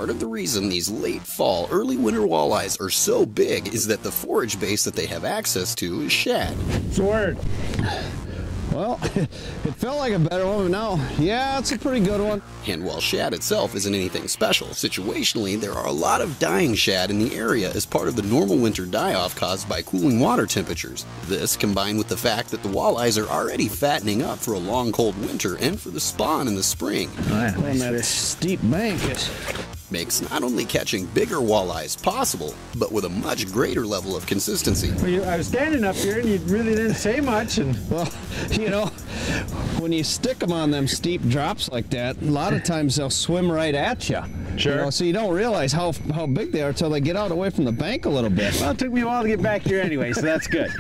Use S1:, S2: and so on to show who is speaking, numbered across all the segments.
S1: Part of the reason these late fall, early winter walleyes are so big is that the forage base that they have access to is shad.
S2: What's the word?
S3: Well, it felt like a better one, but no. Yeah, it's a pretty good one.
S1: And while shad itself isn't anything special, situationally there are a lot of dying shad in the area as part of the normal winter die-off caused by cooling water temperatures. This, combined with the fact that the walleyes are already fattening up for a long cold winter and for the spawn in the spring,
S3: On that steep bank,
S1: makes not only catching bigger walleyes possible, but with a much greater level of consistency.
S2: Well, I was standing up here and you really didn't say much. And
S3: well, you know, when you stick them on them steep drops like that, a lot of times they'll swim right at you.
S2: Sure.
S3: You know, so you don't realize how big they are until they get out away from the bank a little bit.
S2: Well, it took me a while to get back here anyway, so that's good.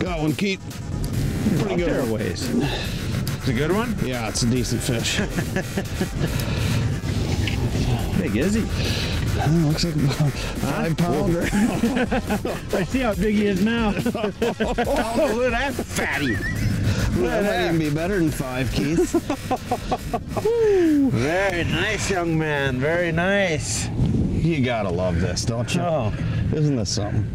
S3: Got one, Keith. Pretty good.
S2: Ways. It's a good one?
S3: Yeah, it's a decent fish.
S2: Big is he?
S3: Looks like about 5 pounder.
S2: I see how big he is now. Oh, look at that fatty.
S3: That might even be better than 5, Keith.
S2: Very nice, young man. Very nice.
S3: You gotta love this, don't you?
S2: Oh,
S3: isn't this something?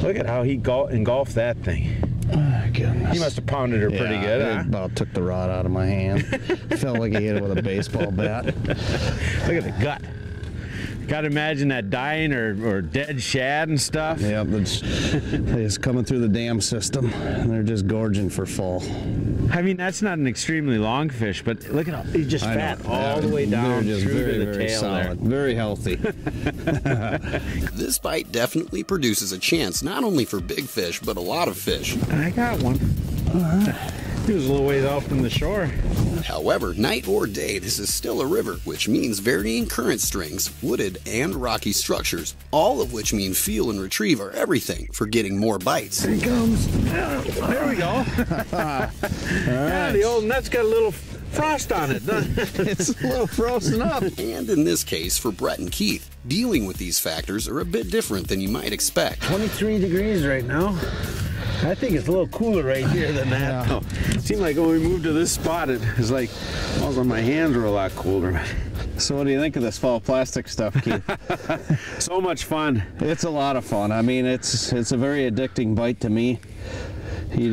S2: Look at how he engulfed that thing.
S3: Oh, goodness.
S2: He must have pounded her pretty good,
S3: it
S2: huh?
S3: about took the rod out of my hand. Felt like he hit it with a baseball bat.
S2: Look at the gut. Gotta imagine that dying or dead shad and stuff.
S3: Yep, it's just coming through the dam system, and they're just gorging for fall.
S2: I mean, that's not an extremely long fish, but look at how he's just fat all the way down
S3: they're just
S2: through
S3: very,
S2: to the
S3: very
S2: tail
S3: solid,
S2: there.
S3: very healthy.
S1: This bite definitely produces a chance not only for big fish, but a lot of fish.
S2: I got one. He was a little ways off from the shore.
S1: However, night or day, this is still a river, which means varying current strengths, wooded and rocky structures, all of which mean feel and retrieve are everything for getting more bites.
S2: Here he comes. There we go. Yeah, the old net's got a little frost on it.
S3: It's a little frozen up.
S1: And in this case, for Brett and Keith, dealing with these factors are a bit different than you might expect.
S2: 23 degrees right now. I think it's a little cooler right here than that. Yeah. It seemed like when we moved to this spot, it was like, also my hands were a lot colder.
S3: So what do you think of this fall plastic stuff, Keith?
S2: So much fun.
S3: It's a lot of fun. I mean, it's a very addicting bite to me. You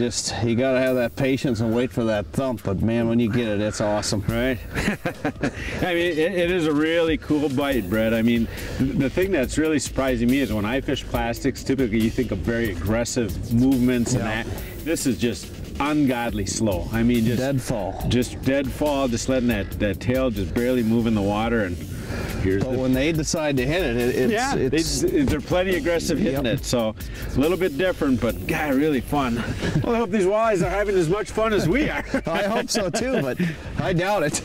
S3: gotta have that patience and wait for that thump, but man, when you get it, it's awesome.
S2: Right? I mean, it is a really cool bite, Brett. I mean, the thing that's really surprising me is when I fish plastics, typically you think of very aggressive movements and that. This is just ungodly slow. I mean, just
S3: deadfall.
S2: Just deadfall, just letting that tail just barely move in the water, and
S3: but when they decide to hit it,
S2: they're plenty aggressive hitting it. So a little bit different, but God, really fun. Well, I hope these walleyes are having as much fun as we are.
S3: I hope so too, but I doubt it.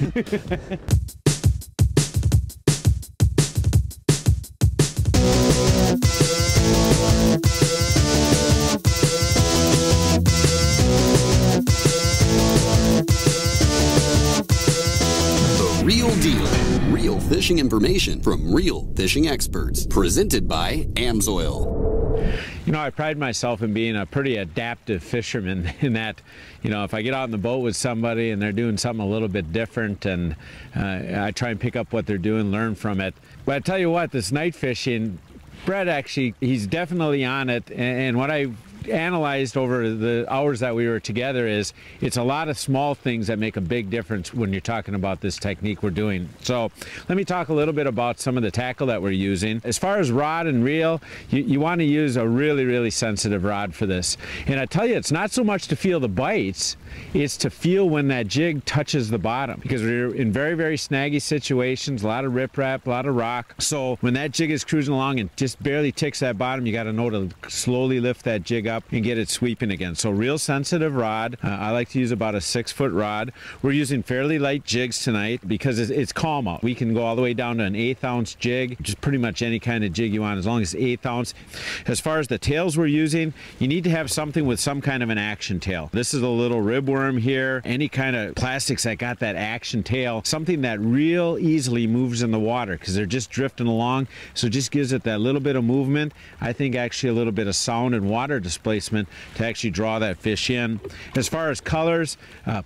S1: Real deal. Real fishing information from real fishing experts. Presented by Amsoil.
S2: You know, I pride myself in being a pretty adaptive fisherman in that, you know, if I get out in the boat with somebody and they're doing something a little bit different, and I try and pick up what they're doing, learn from it. But I tell you what, this night fishing, Brett actually, he's definitely on it, and what I analyzed over the hours that we were together is it's a lot of small things that make a big difference when you're talking about this technique we're doing. So let me talk a little bit about some of the tackle that we're using. As far as rod and reel, you want to use a really, really sensitive rod for this. And I tell you, it's not so much to feel the bites, it's to feel when that jig touches the bottom, because we're in very, very snaggy situations, a lot of riprap, a lot of rock. So when that jig is cruising along and just barely ticks that bottom, you got to know to slowly lift that jig up and get it sweeping again. So real sensitive rod. I like to use about a 6-foot rod. We're using fairly light jigs tonight because it's calm out. We can go all the way down to an 1/8 ounce jig, just pretty much any kind of jig you want, as long as it's 1/8 ounce. As far as the tails we're using, you need to have something with some kind of an action tail. This is a little ribworm here. Any kind of plastics that got that action tail, something that real easily moves in the water because they're just drifting along. So it just gives it that little bit of movement. I think actually a little bit of sound and water display displacement to actually draw that fish in. As far as colors,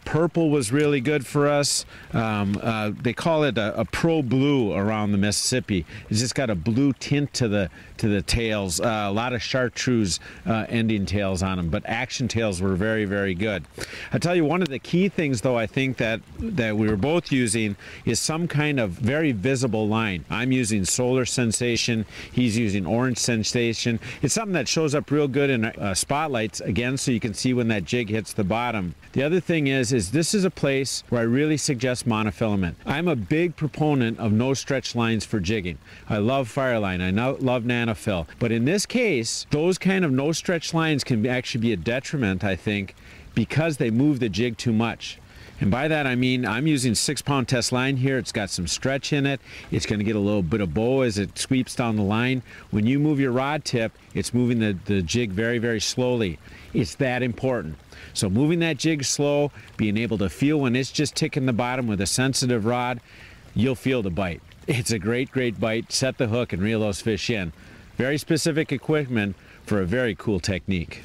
S2: purple was really good for us. They call it a pro blue around the Mississippi. It's just got a blue tint to the tails. A lot of chartreuse ending tails on them, but action tails were very, very good. I tell you, one of the key things though I think that we were both using is some kind of very visible line. I'm using solar sensation, he's using orange sensation. It's something that shows up real good in spotlights, again, so you can see when that jig hits the bottom. The other thing is this is a place where I really suggest monofilament. I'm a big proponent of no stretch lines for jigging. I love Fireline, I love Nanofill, but in this case, those kind of no stretch lines can actually be a detriment, I think, because they move the jig too much. And by that I mean I'm using 6-pound test line here. It's got some stretch in it. It's going to get a little bit of bow as it sweeps down the line. When you move your rod tip, it's moving the jig very, very slowly. It's that important. So moving that jig slow, being able to feel when it's just ticking the bottom with a sensitive rod, you'll feel the bite. It's a great, great bite. Set the hook and reel those fish in. Very specific equipment for a very cool technique.